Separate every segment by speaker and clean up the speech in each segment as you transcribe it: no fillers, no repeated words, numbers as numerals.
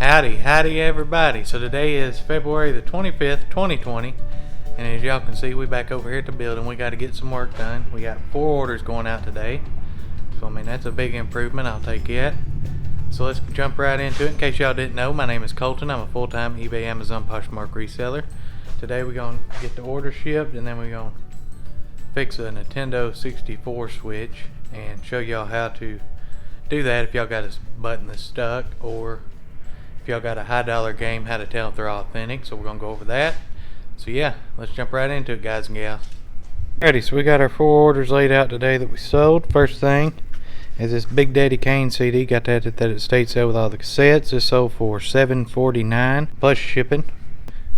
Speaker 1: Howdy everybody. So today is February the 25th, 2020. And as y'all can see, we back over here at the building. We got to get some work done. We got 4 orders going out today. So I mean, that's a big improvement. I'll take it. So let's jump right into it. In case y'all didn't know, my name is Colton. I'm a full-time eBay Amazon Poshmark reseller. Today we're going to get the order shipped, and then we're going to fix a Nintendo 64 switch and show y'all how to do that if y'all got a button that's stuck, or if y'all got a high dollar game, how to tell if they're authentic. So we're gonna go over that. So yeah, let's jump right into it, guys and gals. Alrighty, so we got our 4 orders laid out today that we sold. First thing is this Big Daddy Kane CD. Got that at the estate sale with all the cassettes. This sold for $7.49 plus shipping.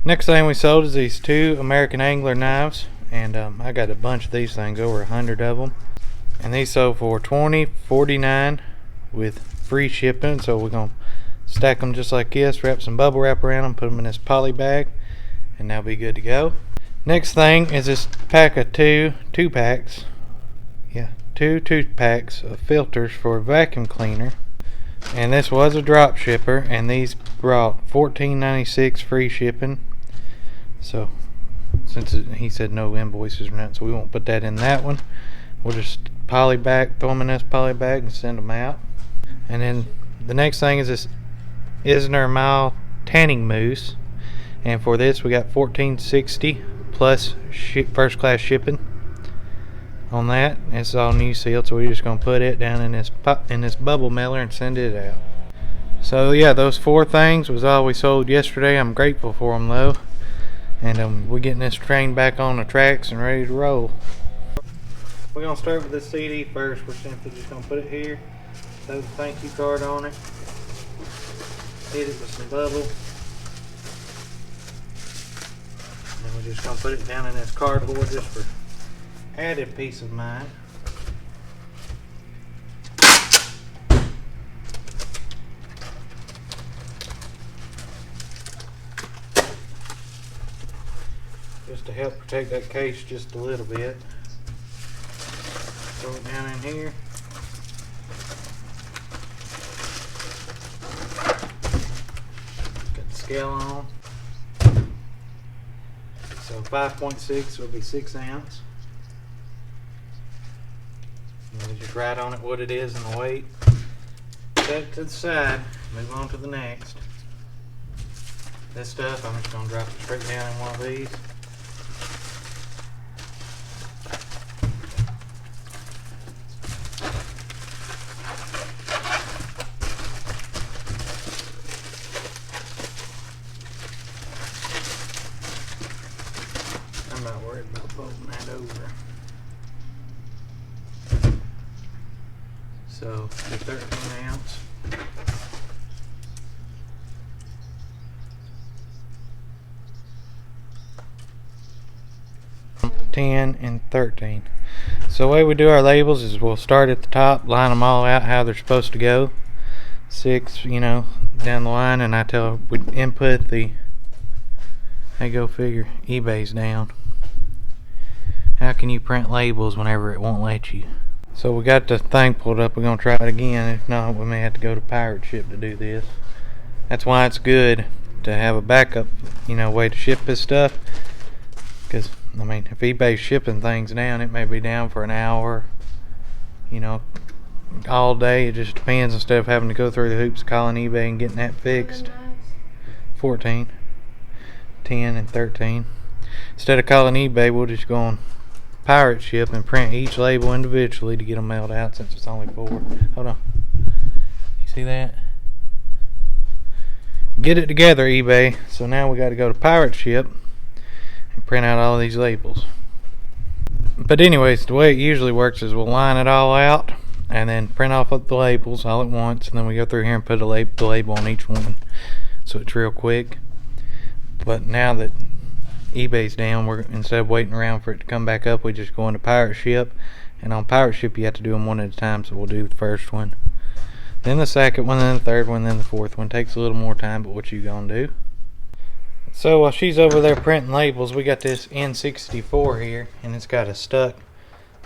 Speaker 1: Next thing we sold is these 2 American Angler knives, and I got a bunch of these things, over 100 of them, and these sold for $20.49 with free shipping. So we're gonna stack them just like this, wrap some bubble wrap around them, put them in this poly bag, and they'll be good to go. Next thing is this pack of two packs of filters for a vacuum cleaner, and this was a drop shipper, and these brought $14.96 free shipping. So since he said no invoices or nothing, so we won't put that in that one. We'll just throw them in this poly bag and send them out. And then the next thing is this Isner Mile tanning mousse, and for this we got $14.60 plus first class shipping on that. It's all new sealed, so we're just gonna put it down in this bubble mailer and send it out. So yeah, those 4 things was all we sold yesterday. I'm grateful for them though, and we're getting this train back on the tracks and ready to roll. We're gonna start with this CD first. We're simply just gonna put it here, throw the thank you card on it, hit it with some bubble, and we're just gonna put it down in this cardboard just for added peace of mind. Just to help protect that case just a little bit. Throw it down in here. Got the scale on. So 5.6 will be 6 ounce. And we just write on it what it is and the weight. Set it to the side. Move on to the next. This stuff I'm just going to drop it straight down in one of these. I'm not worried about folding that over. So the 13 ounce. And 13. So the way we do our labels is we'll start at the top, line them all out how they're supposed to go. 6, down the line, and we input the, hey, go figure, eBay's down. How can you print labels whenever it won't let you? So we got the thing pulled up. We're gonna try it again. If not, we may have to go to pirate ship to do this. That's why it's good to have a backup, way to ship this stuff. Because I mean, if eBay's shipping things down, it may be down for an hour, all day. It just depends, instead of having to go through the hoops calling eBay and getting that fixed. 14, 10, and 13. Instead of calling eBay, we'll just go on pirate ship and print each label individually to get them mailed out, since it's only 4. Hold on. You see that? Get it together, eBay. So now we got to go to pirate ship and print out all these labels. But anyways, the way it usually works is we'll line it all out and then print off the labels all at once, and then we go through here and put the label on each one, so it's real quick. But now that eBay's down, instead of waiting around for it to come back up, we just go into pirate ship, and on pirate ship you have to do them one at a time. So we'll do the first one, then the second one, then the third one, then the fourth one. Takes a little more time, but what you gonna do? So while she's over there printing labels, we got this N64 here, and it's got a stuck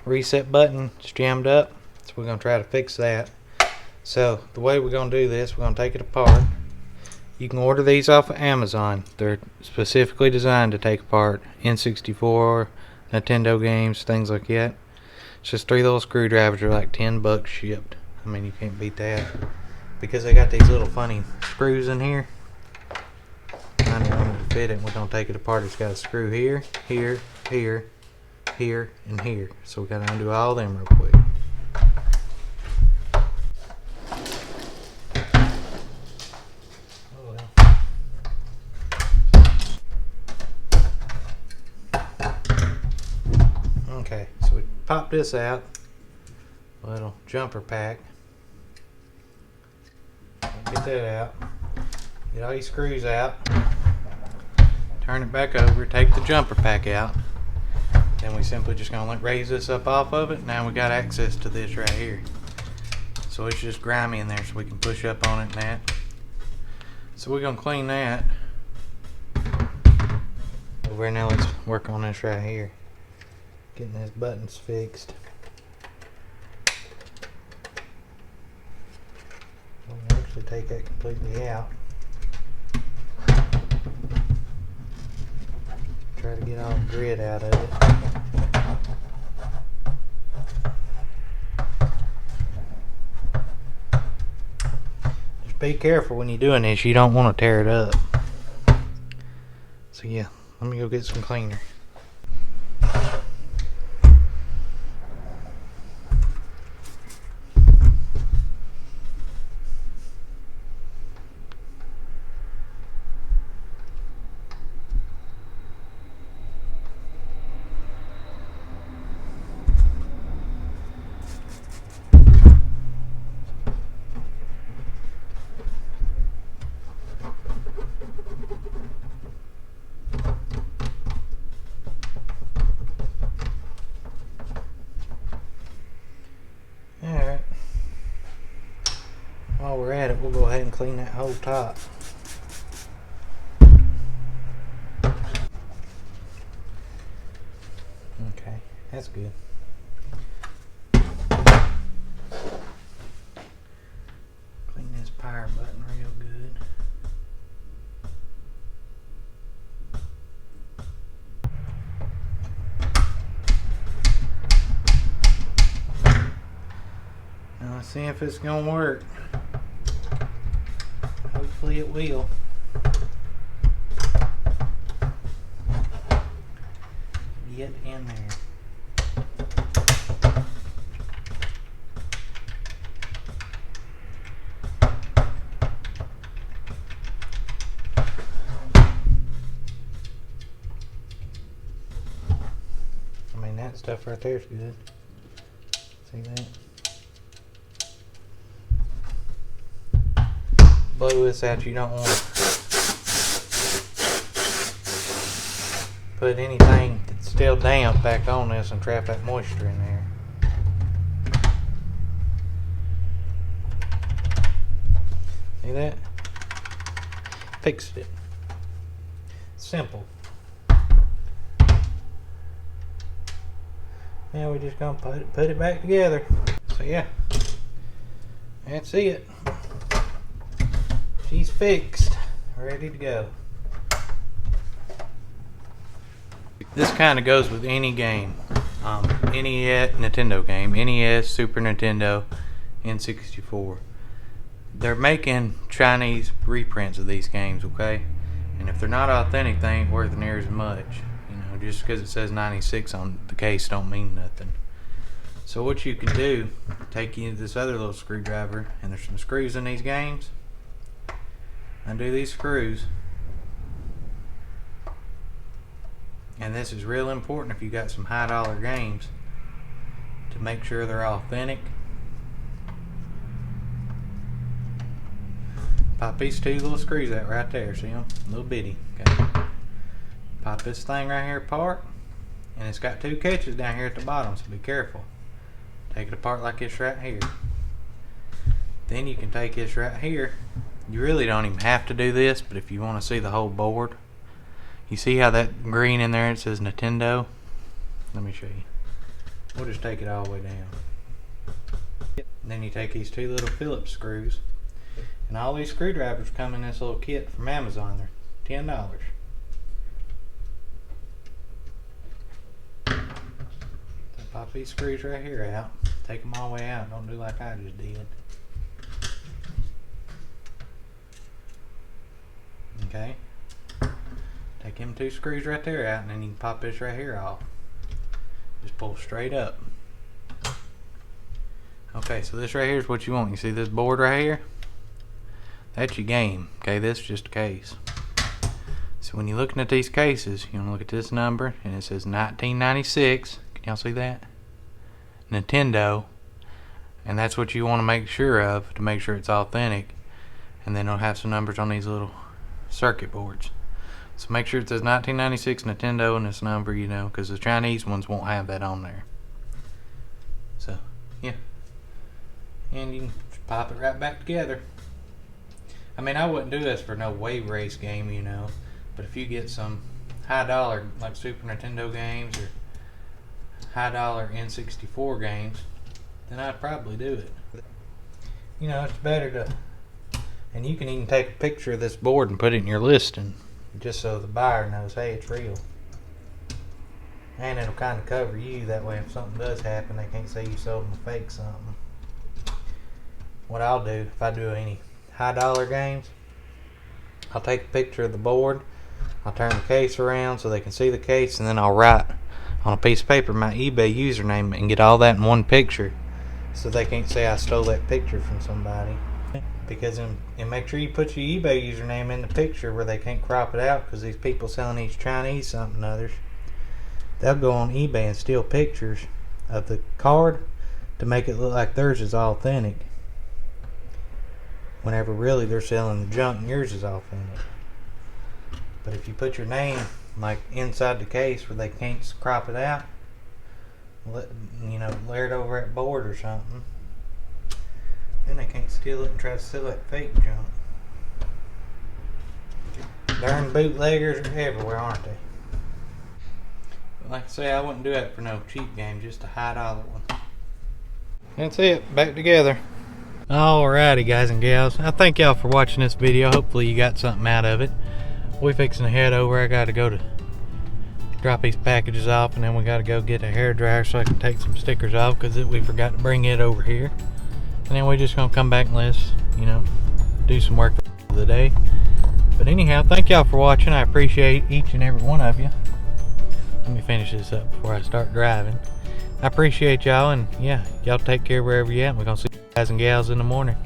Speaker 1: reset button. It's jammed up, so we're gonna try to fix that. So the way we're gonna do this, we're gonna take it apart. You can order these off of Amazon. They're specifically designed to take apart N64, Nintendo games, things like that. It's just 3 little screwdrivers. They're like $10 shipped. I mean, you can't beat that. Because they got these little funny screws in here. I don't want to fit it. We're going to take it apart. It's got a screw here, here, here, here, and here. So we got to undo all them real quick. Okay, so we pop this out, a little jumper pack. Get that out. Get all these screws out. Turn it back over. Take the jumper pack out. Then we simply just gonna raise this up off of it. Now we got access to this right here. So it's just grimy in there, so we can push up on it and that. So we're gonna clean that. Over now, let's work on this right here. Getting these buttons fixed. We'll actually take that completely out. Try to get all the grit out of it. Just be careful when you're doing this. You don't want to tear it up. So yeah, let me go get some cleaner. Alright, while we're at it, we'll go ahead and clean that whole top. Okay, that's good. Clean this power button real good. Now let's see if it's gonna work. Hopefully it will. Get in there. I mean, that stuff right there is good. See that? Blow this out. You don't want to put anything that's still damp back on this and trap that moisture in there. See that? Fixed it. Simple. Now we're just gonna put it back together. So yeah, that's it. She's fixed, ready to go. This kind of goes with any game, NES, Nintendo game, NES, Super Nintendo, N64. They're making Chinese reprints of these games, okay? And if they're not authentic, they ain't worth near as much. You know, just because it says 96 on the case don't mean nothing. So what you can do, take you to this other little screwdriver, and there's some screws in these games. Undo these screws, and this is real important if you got some high dollar games, to make sure they're authentic. Pop these 2 little screws out right there, see them? Little bitty. Okay. Pop this thing right here apart, and it's got 2 catches down here at the bottom, so be careful. Take it apart like this right here. Then you can take this right here. You really don't even have to do this, but if you want to see the whole board, you see how that green in there, it says Nintendo? Let me show you. We'll just take it all the way down. And then you take these 2 little Phillips screws, And all these screwdrivers come in this little kit from Amazon. They're $10. So pop these screws right here out. Take them all the way out. Don't do like I just did. Okay. Take them 2 screws right there out, and then you can pop this right here off. Just pull straight up. Okay, so this right here is what you want. You see this board right here? That's your game. Okay, this is just a case. So when you're looking at these cases, you want to look at this number, and it says 1996. Can y'all see that? Nintendo. And that's what you want to make sure of, to make sure it's authentic. And then it'll have some numbers on these little circuit boards. So make sure it says 1996 Nintendo and this number, you know, because the Chinese ones won't have that on there. So, yeah. And you can just pop it right back together. I mean, I wouldn't do this for no wave race game, you know. But if you get some high dollar, like Super Nintendo games or high dollar N64 games, then I'd probably do it. You know, it's better to... And you can even take a picture of this board and put it in your listing, just so the buyer knows, hey, it's real. And it'll kind of cover you, that way if something does happen, they can't say you sold them a fake something. What I'll do, if I do any high dollar games, I'll take a picture of the board, I'll turn the case around so they can see the case, and then I'll write on a piece of paper my eBay username and get all that in one picture, so they can't say I stole that picture from somebody. Because and make sure you put your eBay username in the picture where they can't crop it out, because these people selling these Chinese something others, they'll go on eBay and steal pictures of the card to make it look like theirs is authentic, whenever really they're selling the junk and yours is authentic. But if you put your name like inside the case where they can't crop it out, you know, layer it over that board or something, then they can't steal it and try to sell that fake junk. Darn bootleggers are everywhere, aren't they? But like I say, I wouldn't do that for no cheap game, just a high dollar one. That's it, back together. Alrighty guys and gals, I thank y'all for watching this video. Hopefully you got something out of it. We fixing to head over. I gotta go to drop these packages off, and then we gotta go get a hairdryer so I can take some stickers off, because we forgot to bring it over here. And then we're just gonna come back and let's, you know, do some work for the day. But anyhow, thank y'all for watching. I appreciate each and every one of you. Let me finish this up before I start driving. I appreciate y'all, and yeah, y'all take care wherever you at. We're gonna see you guys and gals in the morning.